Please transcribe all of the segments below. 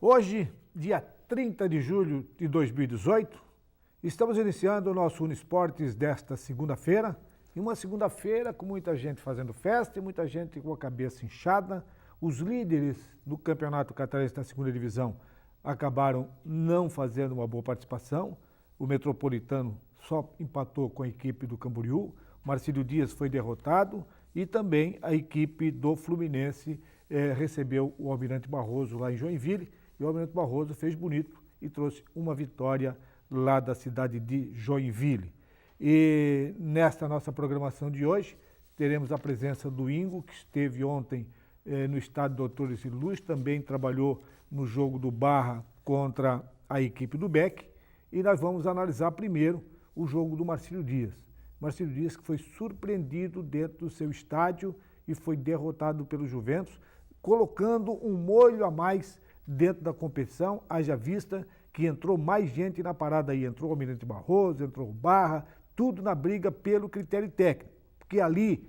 Hoje, dia 30 de julho de 2018, estamos iniciando o nosso Uniesportes desta segunda-feira. E uma segunda-feira com muita gente fazendo festa e muita gente com a cabeça inchada. Os líderes do Campeonato Catarinense da Segunda Divisão acabaram não fazendo uma boa participação. O Metropolitano só empatou com a equipe do Camboriú. O Marcílio Dias foi derrotado e também a equipe do Fluminense recebeu o Almirante Barroso lá em Joinville. E o Almirante Barroso fez bonito e trouxe uma vitória lá da cidade de Joinville. E nesta nossa programação de hoje, teremos a presença do Ingo, que esteve ontem no estádio Doutor Ercílio Luz, também trabalhou no jogo do Barra contra a equipe do Beck. E nós vamos analisar primeiro o jogo do Marcílio Dias. Marcílio Dias que foi surpreendido dentro do seu estádio e foi derrotado pelo Juventus, colocando um molho a mais dentro da competição, haja vista que entrou mais gente na parada aí. Entrou o Almirante Barroso, entrou o Barra, tudo na briga pelo critério técnico. Porque ali,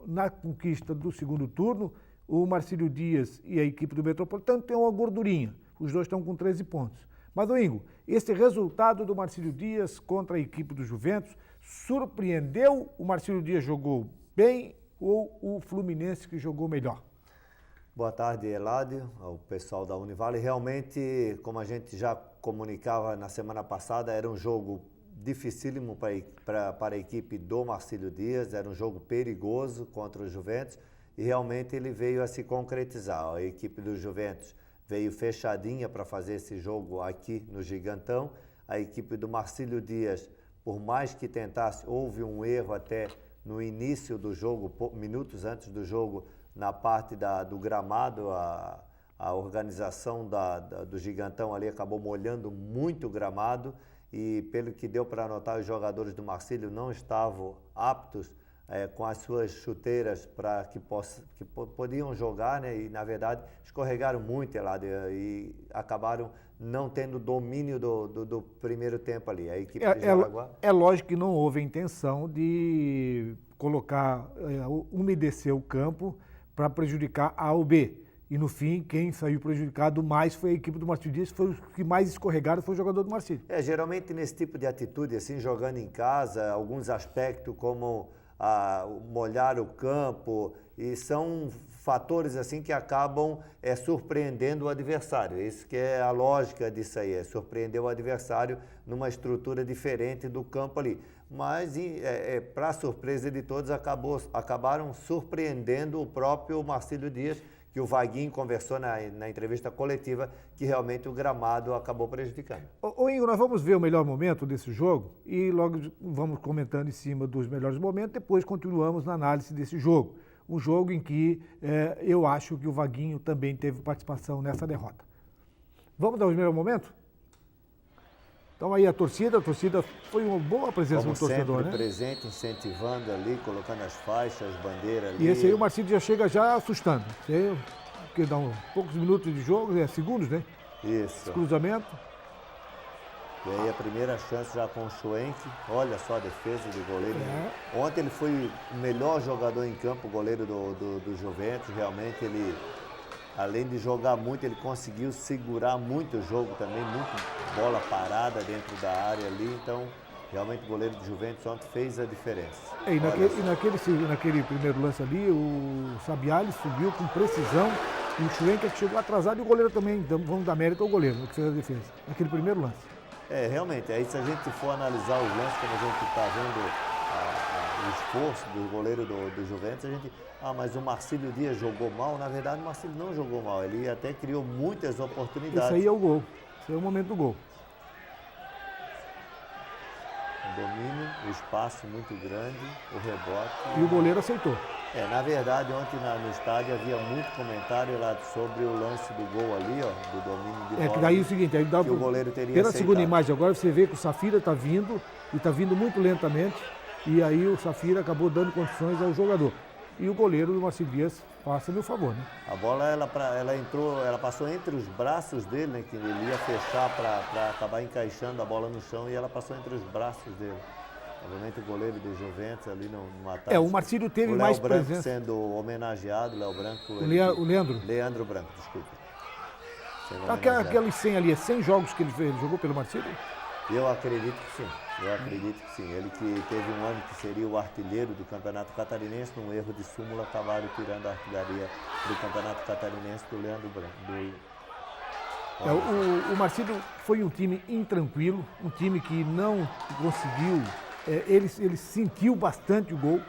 na conquista do segundo turno, o Marcílio Dias e a equipe do Metropolitano têm uma gordurinha. Os dois estão com 13 pontos. Mas, Domingo, esse resultado do Marcílio Dias contra a equipe do Juventus surpreendeu? O Marcílio Dias jogou bem ou o Fluminense que jogou melhor? Boa tarde, Eladio, ao pessoal da Univale. Realmente, como a gente já comunicava na semana passada, era um jogo dificílimo para a equipe do Marcílio Dias, era um jogo perigoso contra o Juventus e realmente ele veio a se concretizar. A equipe do Juventus veio fechadinha para fazer esse jogo aqui no Gigantão. A equipe do Marcílio Dias, por mais que tentasse, houve um erro até no início do jogo, minutos antes do jogo, na parte do gramado. A organização do Gigantão ali acabou molhando muito o gramado e, pelo que deu para notar, os jogadores do Marcílio não estavam aptos com as suas chuteiras para que podiam jogar, né? E, na verdade, escorregaram muito e acabaram não tendo domínio do primeiro tempo ali. A equipe de Jaraguá... É lógico que não houve a intenção de colocar, umedecer o campo para prejudicar A ou B. E no fim, quem saiu prejudicado mais foi a equipe do Marcílio Dias, foi o que mais escorregaram, foi o jogador do Marcílio. Geralmente nesse tipo de atitude, assim, jogando em casa, alguns aspectos como molhar o campo, e são fatores assim que acabam surpreendendo o adversário. Isso que é a lógica disso aí, surpreender o adversário numa estrutura diferente do campo ali. Mas, para surpresa de todos, acabaram surpreendendo o próprio Marcílio Dias, que o Vaguinho conversou na entrevista coletiva, que realmente o gramado acabou prejudicando. Ô Ingo, nós vamos ver o melhor momento desse jogo e logo vamos comentando em cima dos melhores momentos, depois continuamos na análise desse jogo. Um jogo em que eu acho que o Vaguinho também teve participação nessa derrota. Vamos dar os melhores momentos? Então aí a torcida foi uma boa presença do torcedor, né? Presente, incentivando ali, colocando as faixas, as bandeiras ali. E esse aí o Marcílio já chega já assustando. Porque dá poucos minutos de jogo, segundos, né? Isso. Cruzamento. E aí a primeira chance já com o Schwenk. Olha só a defesa do goleiro. Ontem ele foi o melhor jogador em campo, o goleiro do Juventus. Realmente ele, além de jogar muito, ele conseguiu segurar muito o jogo também, muito bola parada dentro da área ali. Então, realmente o goleiro do Juventus ontem fez a diferença. Naquele primeiro lance ali, o Sabiali subiu com precisão e o Schwenk que chegou atrasado e o goleiro também. Vamos dar mérito ao goleiro, que fez a defesa. Naquele primeiro lance. Realmente, aí se a gente for analisar os lances, como a gente está vendo o esforço do goleiro do Juventus, a gente... mas o Marcílio Dias jogou mal. Na verdade, o Marcílio não jogou mal. Ele até criou muitas oportunidades. Esse aí é o gol. Esse aí é o momento do gol. O domínio, o espaço muito grande, o rebote. E o goleiro aceitou. Na verdade, ontem no estádio havia muito comentário lá sobre o lance do gol ali, do domínio de bola. Que daí é o seguinte, aí dá que o goleiro teria pela aceitado. Segunda imagem agora você vê que o Safira está vindo, e está vindo muito lentamente, e aí o Safira acabou dando condições ao jogador. E o goleiro do Marcílio Dias faça-me o favor, né? A bola, ela passou entre os braços dele, né? Que ele ia fechar para acabar encaixando a bola no chão, e ela passou entre os braços dele. Obviamente o goleiro do Juventus ali no ataque. O Marcílio teve mais presença. O Léo Branco sendo homenageado, Léo Branco. O Leandro? Leandro Branco, desculpa. Sem homenagear. Aqueles 100 ali, 100 jogos que ele jogou pelo Marcílio? Eu acredito que sim, Ele que teve um ano que seria o artilheiro do Campeonato Catarinense, num erro de súmula, acabaram tirando a artilharia do Campeonato Catarinense do Leandro Branco. O Marcílio foi um time intranquilo, um time que não conseguiu, ele sentiu bastante o gol,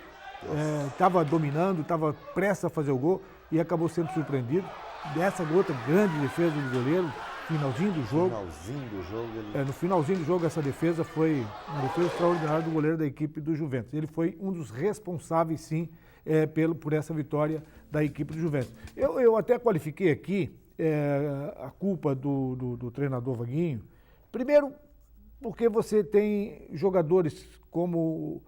estava dominando, estava prestes a fazer o gol e acabou sendo surpreendido. Dessa outra grande defesa do goleiro, finalzinho do jogo. No finalzinho do jogo, essa defesa foi uma defesa extraordinária do goleiro da equipe do Juventus. Ele foi um dos responsáveis, sim, por essa vitória da equipe do Juventus. Eu até qualifiquei aqui a culpa do treinador Vaguinho. Primeiro, porque você tem jogadores como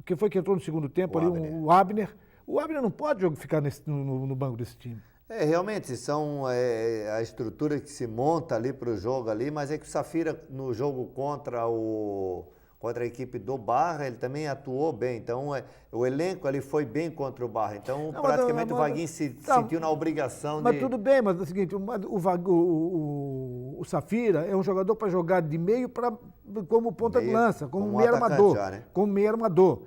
que foi que entrou no segundo tempo ali, o Abner. O Abner não pode ficar no banco desse time. Realmente, são a estrutura que se monta ali para o jogo ali, mas é que o Safira, no jogo contra a equipe do Barra, ele também atuou bem. Então, o elenco ali foi bem contra o Barra. Então, praticamente o Vaguinho se sentiu na obrigação Mas tudo bem, mas é o seguinte, o Safira é um jogador para jogar de meio como ponta de lança, como meio armador. Como meio armador.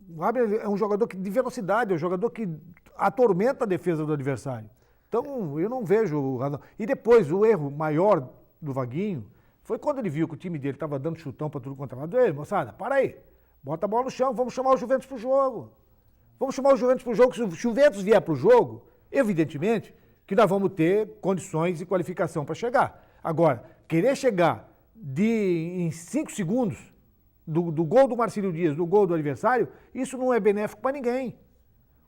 O Abner é um jogador de velocidade, é um jogador que atormenta a defesa do adversário. Então, eu não vejo razão. E depois, o erro maior do Vaguinho foi quando ele viu que o time dele estava dando chutão para tudo quanto é lado. Ei, moçada, para aí. Bota a bola no chão, vamos chamar o Juventus para o jogo. Se o Juventus vier para o jogo, evidentemente que nós vamos ter condições e qualificação para chegar. Agora, querer chegar em 5 segundos do gol do Marcílio Dias, do gol do adversário, isso não é benéfico para ninguém.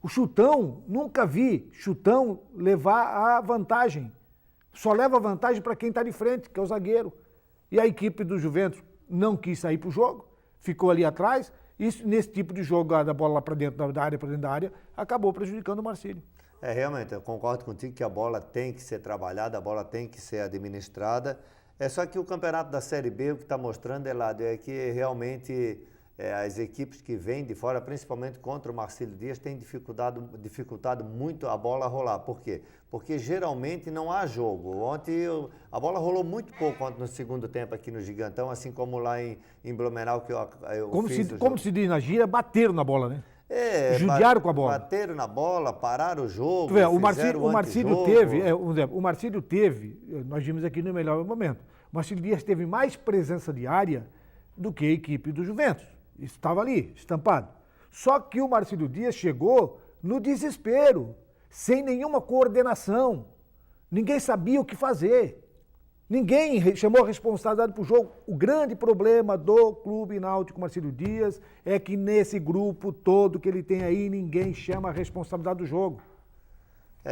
O chutão, nunca vi chutão levar a vantagem. Só leva vantagem para quem está de frente, que é o zagueiro. E a equipe do Juventus não quis sair para o jogo, ficou ali atrás, e nesse tipo de jogo, da bola lá para dentro da área, acabou prejudicando o Marcílio. Realmente, eu concordo contigo que a bola tem que ser trabalhada, a bola tem que ser administrada. Só que o campeonato da Série B, o que está mostrando, Eladio, é que realmente as equipes que vêm de fora, principalmente contra o Marcílio Dias, têm dificultado muito a bola rolar. Por quê? Porque geralmente não há jogo. Ontem a bola rolou muito pouco ontem no segundo tempo aqui no Gigantão, assim como lá em Blumenau que eu fiz. Como se diz na gíria, bateram na bola, né? Judiaram com a bola. Bateram na bola, pararam o jogo. O Marcílio teve, nós vimos aqui no melhor momento, o Marcílio Dias teve mais presença de área do que a equipe do Juventus. Isso estava ali, estampado. Só que o Marcílio Dias chegou no desespero, sem nenhuma coordenação. Ninguém sabia o que fazer. Ninguém chamou a responsabilidade para o jogo. O grande problema do Clube Náutico Marcílio Dias é que nesse grupo todo que ele tem aí, ninguém chama a responsabilidade do jogo.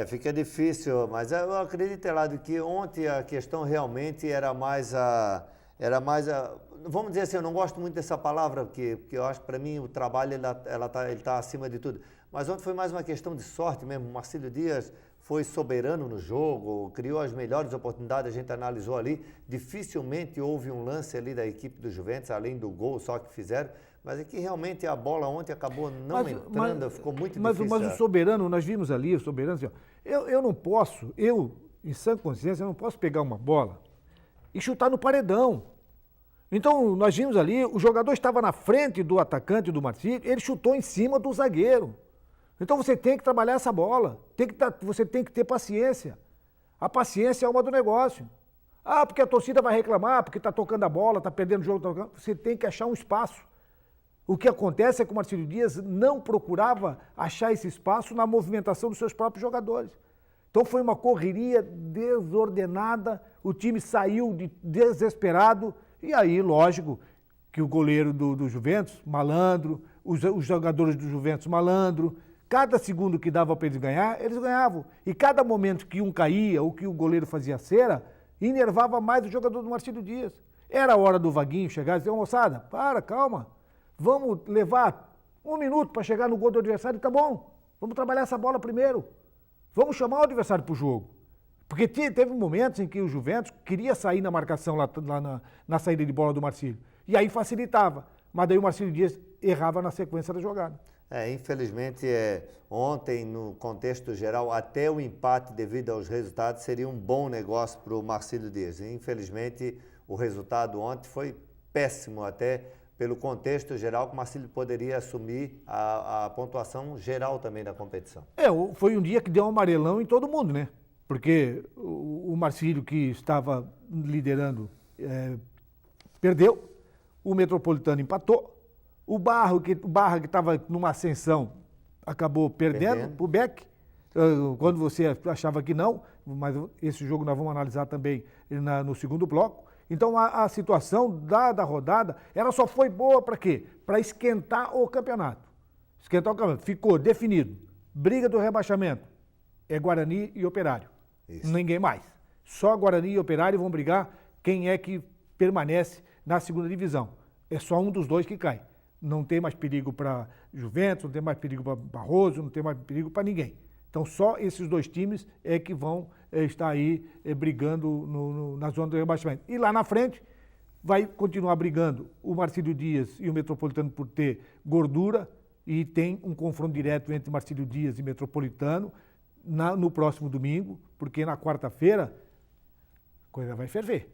Fica difícil, mas eu acredito, Eladio, que ontem a questão realmente era mais a... Vamos dizer assim, eu não gosto muito dessa palavra, porque eu acho que para mim o trabalho ele tá acima de tudo. Mas ontem foi mais uma questão de sorte mesmo. O Marcílio Dias foi soberano no jogo, criou as melhores oportunidades, a gente analisou ali. Dificilmente houve um lance ali da equipe do Juventus, além do gol só que fizeram. Mas é que realmente a bola ontem acabou não entrando, ficou muito difícil. Mas o soberano, nós vimos ali, o soberano, assim, eu não posso, em sã consciência, eu não posso pegar uma bola e chutar no paredão. Então, nós vimos ali, o jogador estava na frente do atacante do Marcílio, ele chutou em cima do zagueiro. Então, você tem que trabalhar essa bola, você tem que ter paciência. A paciência é uma do negócio. Porque a torcida vai reclamar, porque está tocando a bola, está perdendo o jogo, você tem que achar um espaço. O que acontece é que o Marcílio Dias não procurava achar esse espaço na movimentação dos seus próprios jogadores. Então foi uma correria desordenada, o time saiu desesperado, e aí, lógico, que o goleiro do Juventus, malandro, os jogadores do Juventus, malandro, cada segundo que dava para eles ganhar, eles ganhavam. E cada momento que um caía ou que o goleiro fazia cera, enervava mais o jogador do Marcílio Dias. Era a hora do Vaguinho chegar e dizer, moçada, calma. Vamos levar 1 minuto para chegar no gol do adversário, tá bom. Vamos trabalhar essa bola primeiro. Vamos chamar o adversário para o jogo. Porque teve momentos em que o Juventus queria sair na marcação lá na saída de bola do Marcílio. E aí facilitava. Mas daí o Marcílio Dias errava na sequência da jogada. Infelizmente, ontem, no contexto geral, até o empate devido aos resultados seria um bom negócio para o Marcílio Dias. Infelizmente, o resultado ontem foi péssimo, até pelo contexto geral, que o Marcílio poderia assumir a pontuação geral também da competição. Foi um dia que deu um amarelão em todo mundo, né? Porque o Marcílio, que estava liderando, perdeu, o Metropolitano empatou, o Barra, que estava numa ascensão, acabou perdendo para o Beck, quando você achava que não, mas esse jogo nós vamos analisar também no segundo bloco. Então a situação da rodada, ela só foi boa para quê? Para esquentar o campeonato. Ficou definido. Briga do rebaixamento é Guarani e Operário. Isso. Ninguém mais. Só Guarani e Operário vão brigar quem é que permanece na segunda divisão. É só um dos dois que cai. Não tem mais perigo para Juventus, não tem mais perigo para Barroso, não tem mais perigo para ninguém. Então só esses dois times é que vão estar aí brigando na zona do rebaixamento. E lá na frente vai continuar brigando o Marcílio Dias e o Metropolitano por ter gordura, e tem um confronto direto entre Marcílio Dias e Metropolitano no próximo domingo, porque na quarta-feira a coisa vai ferver.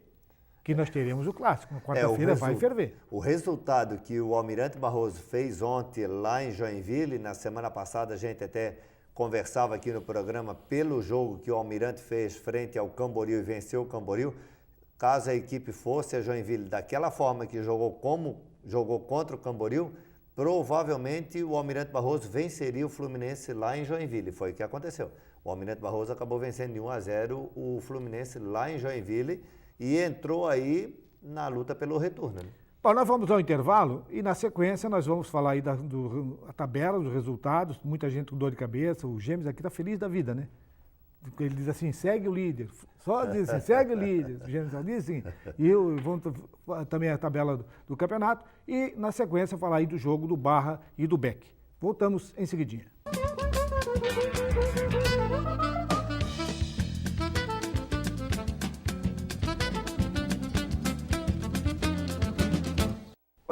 Que nós teremos o clássico. Na quarta-feira vai ferver. O resultado que o Almirante Barroso fez ontem lá em Joinville, na semana passada a gente até conversava aqui no programa pelo jogo que o Almirante fez frente ao Camboriú e venceu o Camboriú. Caso a equipe fosse a Joinville daquela forma que jogou contra o Camboriú, provavelmente o Almirante Barroso venceria o Fluminense lá em Joinville. Foi o que aconteceu. O Almirante Barroso acabou vencendo de 1-0 o Fluminense lá em Joinville e entrou aí na luta pelo retorno. Né? Bom, nós vamos ao intervalo e na sequência nós vamos falar aí da tabela, dos resultados. Muita gente com dor de cabeça, o Gêmeos aqui está feliz da vida, né? Ele diz assim, segue o líder. Só diz assim, segue o líder. O Gêmeos diz assim. E vamos também a tabela do campeonato. E na sequência falar aí do jogo do Barra e do Beck. Voltamos em seguidinha.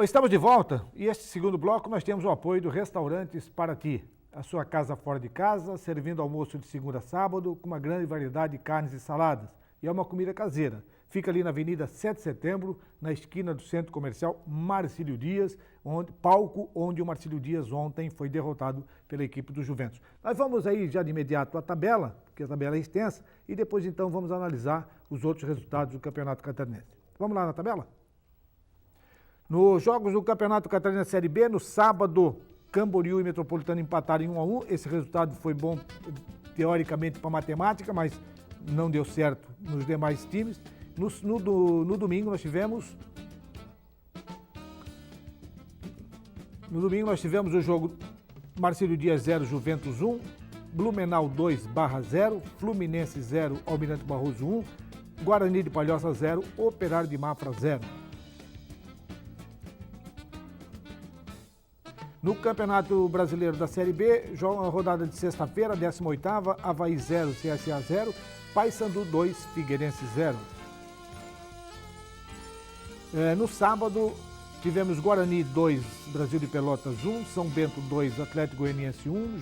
Estamos de volta e este segundo bloco nós temos o apoio do Restaurantes Paraty. A sua casa fora de casa, servindo almoço de segunda a sábado, com uma grande variedade de carnes e saladas. E é uma comida caseira. Fica ali na Avenida 7 de Setembro, na esquina do Centro Comercial Marcílio Dias, palco onde o Marcílio Dias ontem foi derrotado pela equipe do Juventus. Nós vamos aí já de imediato à tabela, porque a tabela é extensa, e depois então vamos analisar os outros resultados do Campeonato Catarinense. Vamos lá na tabela? Nos jogos do Campeonato Catarinense Série B, no sábado, Camboriú e Metropolitano empataram em 1-1. Esse resultado foi bom, teoricamente, para a matemática, mas não deu certo nos demais times. No domingo nós tivemos... No domingo nós tivemos o jogo Marcílio Dias 0, Juventus 1, Blumenau 2, Barra 0, Fluminense 0, Almirante Barroso 1, Guarani de Palhoça 0, Operário de Mafra 0. No Campeonato Brasileiro da Série B, joga a rodada de sexta-feira, 18ª, Avaí 0, CSA 0, Paysandu 2, Figueirense 0. No sábado, tivemos Guarani 2, Brasil de Pelotas 1, São Bento 2, Atlético Goianiense 1,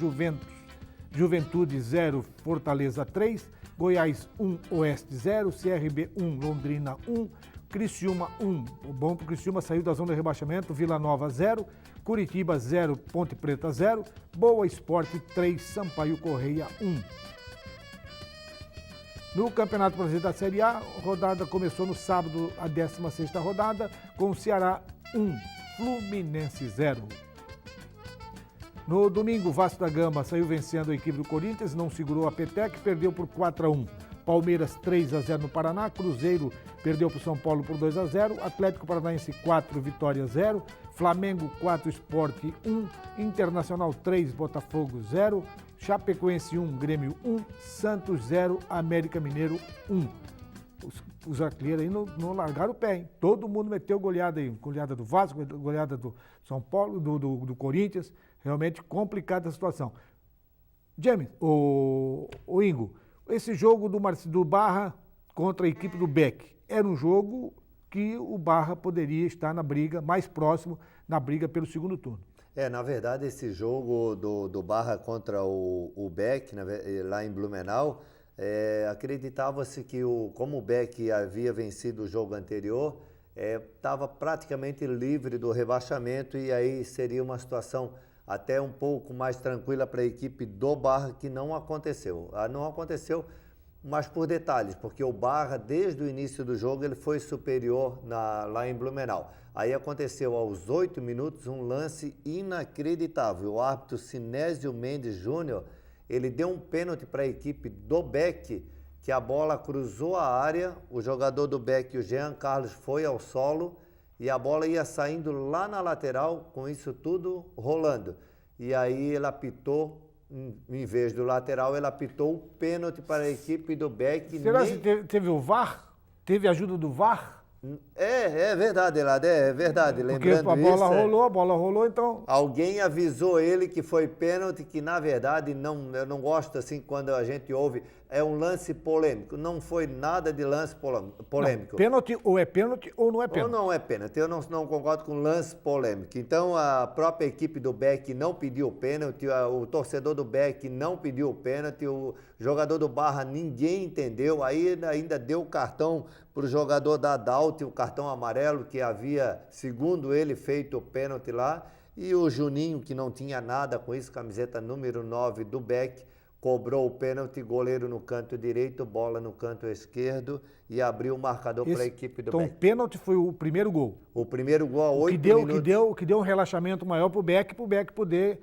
Juventude 0, Fortaleza 3, Goiás 1, Oeste 0, CRB 1, Londrina 1, Criciúma 1, o bom para o Criciúma saiu da zona de rebaixamento, Vila Nova 0, Curitiba 0, Ponte Preta 0, Boa Esporte 3, Sampaio Correia 1. No Campeonato Brasileiro da Série A, a rodada começou no sábado, a 16ª rodada, com o Ceará 1, Fluminense 0. No domingo, o Vasco da Gama saiu vencendo a equipe do Corinthians, não segurou a peteca, perdeu por 4-1. Palmeiras 3-0 no Paraná, Cruzeiro perdeu para o São Paulo por 2-0, Atlético Paranaense 4, Vitória 0, Flamengo 4, Sport 1, Internacional 3, Botafogo 0, Chapecoense 1, Grêmio 1, Santos 0, América Mineiro 1. Os artilheiros aí não largaram o pé, hein? Todo mundo meteu goleada aí, goleada do Vasco, goleada do São Paulo, do Corinthians, realmente complicada a situação. James, o Ingo, esse jogo do Barra contra a equipe do Beck era um jogo que o Barra poderia estar na briga, mais próximo na briga pelo segundo turno. Na verdade, esse jogo do Barra contra o Beck, lá em Blumenau, acreditava-se que, como o Beck havia vencido o jogo anterior, estava praticamente livre do rebaixamento e aí seria uma situação até um pouco mais tranquila para a equipe do Barra, que não aconteceu. Não aconteceu, mas por detalhes, porque o Barra, desde o início do jogo, ele foi superior lá em Blumenau. Aí aconteceu aos 8 minutos um lance inacreditável. O árbitro Sinésio Mendes Júnior, ele deu um pênalti para a equipe do Beck, que a bola cruzou a área, o jogador do Beck, o Jean Carlos, foi ao solo e a bola ia saindo lá na lateral, com isso tudo rolando. E aí ele apitou, em vez do lateral, ele apitou o pênalti para a equipe do Beck. Será que teve o VAR? Teve ajuda do VAR? É verdade, Elad, é verdade. Porque Lembrando a bola rolou, então... Alguém avisou ele que foi pênalti, que na verdade, eu não gosto assim quando a gente ouve, é um lance polêmico. Não foi nada de lance polêmico. Não, pênalti ou é pênalti ou não é pênalti. Ou não é pênalti, eu não concordo com lance polêmico. Então a própria equipe do Beck não pediu o pênalti, o torcedor do Beck não pediu o pênalti, o jogador do Barra ninguém entendeu, aí ainda deu o cartão para o jogador da Adalt, o cartão amarelo que havia, segundo ele, feito o pênalti lá, e o Juninho, que não tinha nada com isso, camiseta número 9 do Beck, cobrou o pênalti, goleiro no canto direito, bola no canto esquerdo e abriu o marcador para a equipe do Beck. Então o pênalti foi o primeiro gol. O primeiro gol a 8 minutos. Que deu um relaxamento maior para o Beck poder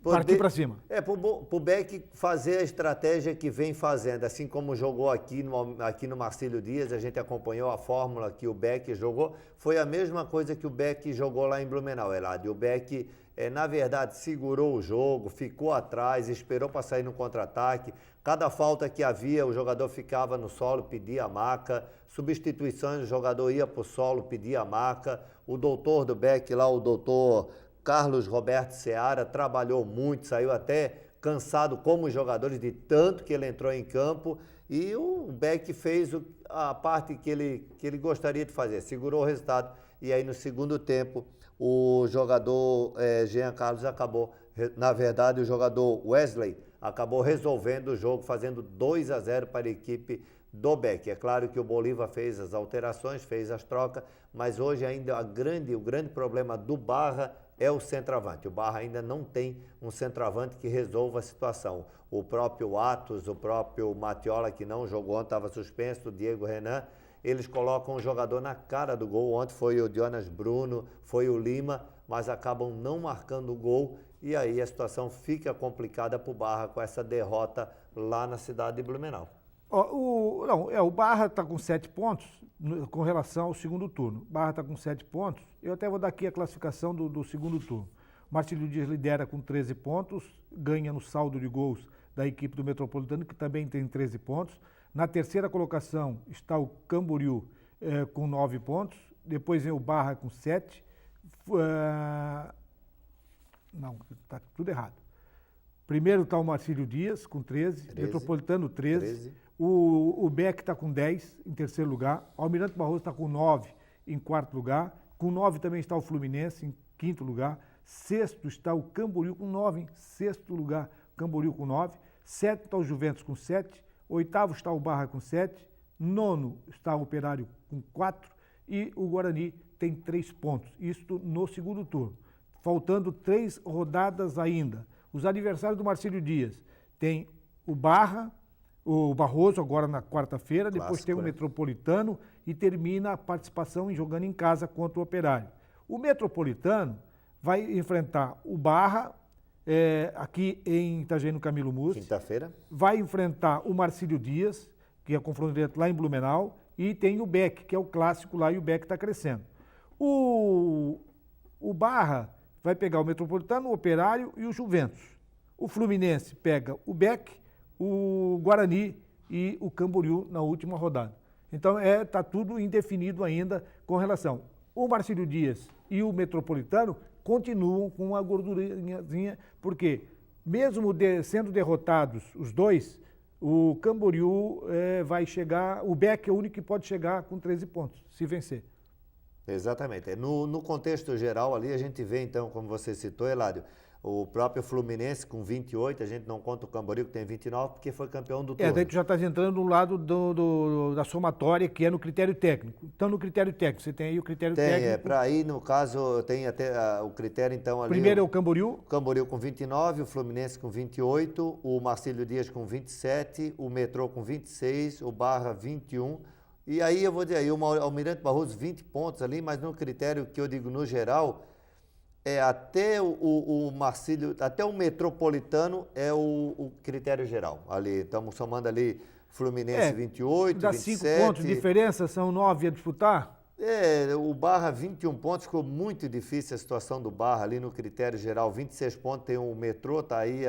partir para cima. Para o Beck fazer a estratégia que vem fazendo, assim como jogou aqui no Marcílio Dias, a gente acompanhou a fórmula que o Beck jogou, foi a mesma coisa que o Beck jogou lá em Blumenau, Elad. O Beck, na verdade, segurou o jogo, ficou atrás, esperou para sair no contra-ataque. Cada falta que havia, o jogador ficava no solo, pedia a maca. Substituições, o jogador ia para o solo, pedia a maca. O doutor do Beck lá, o doutor Carlos Roberto Seara, trabalhou muito, saiu até cansado como os jogadores de tanto que ele entrou em campo e o Beck fez a parte que ele gostaria de fazer, segurou o resultado e aí no segundo tempo o jogador Jean Carlos acabou, na verdade o jogador Wesley acabou resolvendo o jogo, fazendo 2-0 para a equipe do Beck. É claro que o Bolívar fez as alterações, fez as trocas, mas hoje ainda o grande problema do Barra é o centroavante. O Barra ainda não tem um centroavante que resolva a situação. O próprio Atos, o próprio Matiola, que não jogou ontem, estava suspenso, o Diego Renan, eles colocam um jogador na cara do gol. Ontem foi o Jonas Bruno, foi o Lima, mas acabam não marcando o gol e aí a situação fica complicada para o Barra com essa derrota lá na cidade de Blumenau. O Barra está com 7 pontos com relação ao segundo turno. O Barra está com 7 pontos. Eu até vou dar aqui a classificação do segundo turno. O Marcílio Dias lidera com 13 pontos, ganha no saldo de gols da equipe do Metropolitano, que também tem 13 pontos. Na terceira colocação está o Camboriú com 9 pontos. Depois vem o Barra com 7. Não, está tudo errado. Primeiro está o Marcílio Dias com 13. Metropolitano 13. O Beck está com 10 em terceiro lugar. O Almirante Barroso está com 9 em quarto lugar. Com 9 também está o Fluminense em quinto lugar. Sexto está o Camboriú com 9 em sexto lugar. Camboriú com 9. Sétimo está o Juventus com 7. Oitavo está o Barra com 7. Nono está o Operário com 4. E o Guarani tem 3 pontos. Isto no segundo turno. Faltando 3 rodadas ainda. Os adversários do Marcílio Dias tem o Barra, o Barroso agora na quarta-feira, depois tem o Metropolitano e termina a participação jogando em casa contra o Operário. O Metropolitano vai enfrentar o Barra aqui em Itajaí, no Camilo Mussi. Quinta-feira. Vai enfrentar o Marcílio Dias, que é confronto direto lá em Blumenau, e tem o Beck, que é o clássico lá, e o Beck está crescendo. O Barra vai pegar o Metropolitano, o Operário e o Juventus. O Fluminense pega o Beck, o Guarani e o Camboriú na última rodada. Então está tudo indefinido ainda com relação. O Marcílio Dias e o Metropolitano continuam com uma gordurinhazinha, porque mesmo sendo derrotados os dois, o Camboriú vai chegar, o Beck é o único que pode chegar com 13 pontos, se vencer. Exatamente. No contexto geral ali, a gente vê então, como você citou, Eládio, o próprio Fluminense com 28, a gente não conta o Camboriú que tem 29, porque foi campeão do turno. Daí tu já está entrando no lado da somatória, que é no critério técnico. Então, no critério técnico, você tem aí o critério técnico. Para aí, no caso, tem até o critério, então, ali... Primeiro é o Camboriú. O Camboriú com 29, o Fluminense com 28, o Marcílio Dias com 27, o Metrô com 26, o Barra 21. E aí, eu vou dizer, aí o Almirante Barroso 20 pontos ali, mas no critério que eu digo no geral... até o Marcílio, até o Metropolitano é o critério geral. Ali, estamos somando ali Fluminense 28, dá 27. 5 pontos de diferença, são 9 a disputar? O Barra 21 pontos, ficou muito difícil a situação do Barra ali no critério geral. 26 pontos, tem o Metrô, tá aí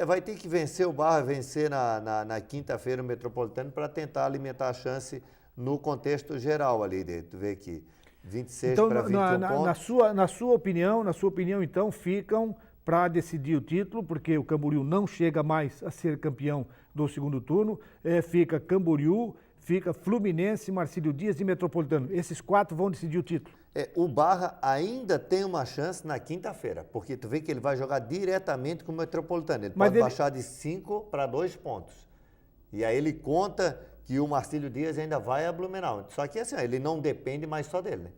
vai ter que vencer o Barra, vencer na quinta-feira o Metropolitano para tentar alimentar a chance no contexto geral ali, tu vê que 26 então, para 21 pontos. Na sua opinião, então, ficam para decidir o título, porque o Camboriú não chega mais a ser campeão do segundo turno, fica Camboriú, fica Fluminense, Marcílio Dias e Metropolitano. Esses 4 vão decidir o título. O Barra ainda tem uma chance na quinta-feira, porque tu vê que ele vai jogar diretamente com o Metropolitano. Ele pode baixar de 5 para 2 pontos. E aí ele conta que o Marcílio Dias ainda vai a Blumenau. Só que assim, ele não depende mais só dele, né?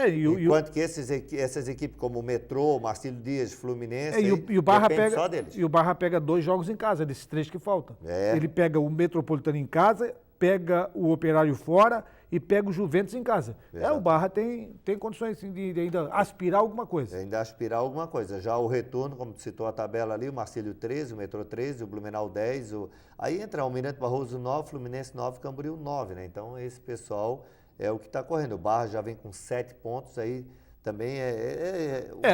Enquanto que essas equipes como o Metrô, Marcílio Dias, Fluminense, e o Barra depende só deles. E o Barra pega 2 jogos em casa, desses 3 que faltam. Ele pega o Metropolitano em casa, pega o Operário fora e pega o Juventus em casa. O Barra tem condições de ainda aspirar alguma coisa. Ainda aspirar alguma coisa. Já o retorno, como tu citou a tabela ali, o Marcílio 13, o Metrô 13, o Blumenau 10. Aí entra o Almirante Barroso 9, Fluminense 9, Camboriú 9, né? Então esse pessoal é o que está correndo. O Barra já vem com 7 pontos, aí também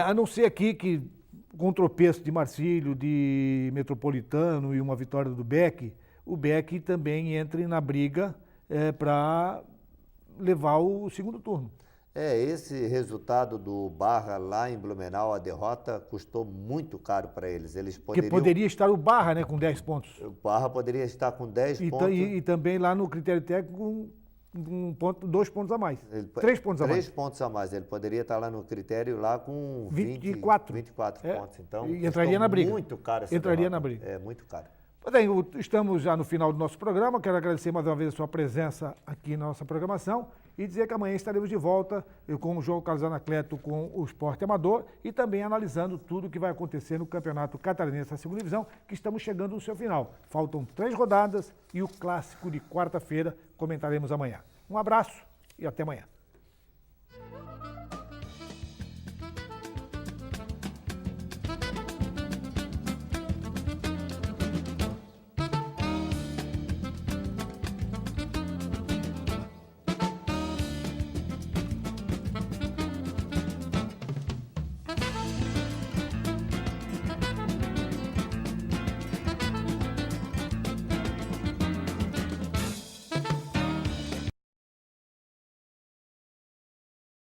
a não ser aqui que com o tropeço de Marcílio, de Metropolitano e uma vitória do Beck, o Beck também entre na briga para levar o segundo turno. Esse resultado do Barra lá em Blumenau, a derrota custou muito caro para eles. Porque poderia estar o Barra, né, com 10 pontos. O Barra poderia estar com 10 pontos. E também lá no critério técnico com 2 pontos a mais. 3 pontos a mais. 3 pontos a mais. Ele poderia estar lá no critério lá com 24 pontos. Então, e entraria na briga. Muito caro essa Entraria derrota. na briga. É muito caro. Bem, estamos já no final do nosso programa. Quero agradecer mais uma vez a sua presença aqui na nossa programação e dizer que amanhã estaremos de volta com o João Carlos Anacleto com o Esporte Amador e também analisando tudo o que vai acontecer no Campeonato Catarinense da Segunda Divisão, que estamos chegando no seu final. Faltam 3 rodadas e o clássico de quarta-feira comentaremos amanhã. Um abraço e até amanhã.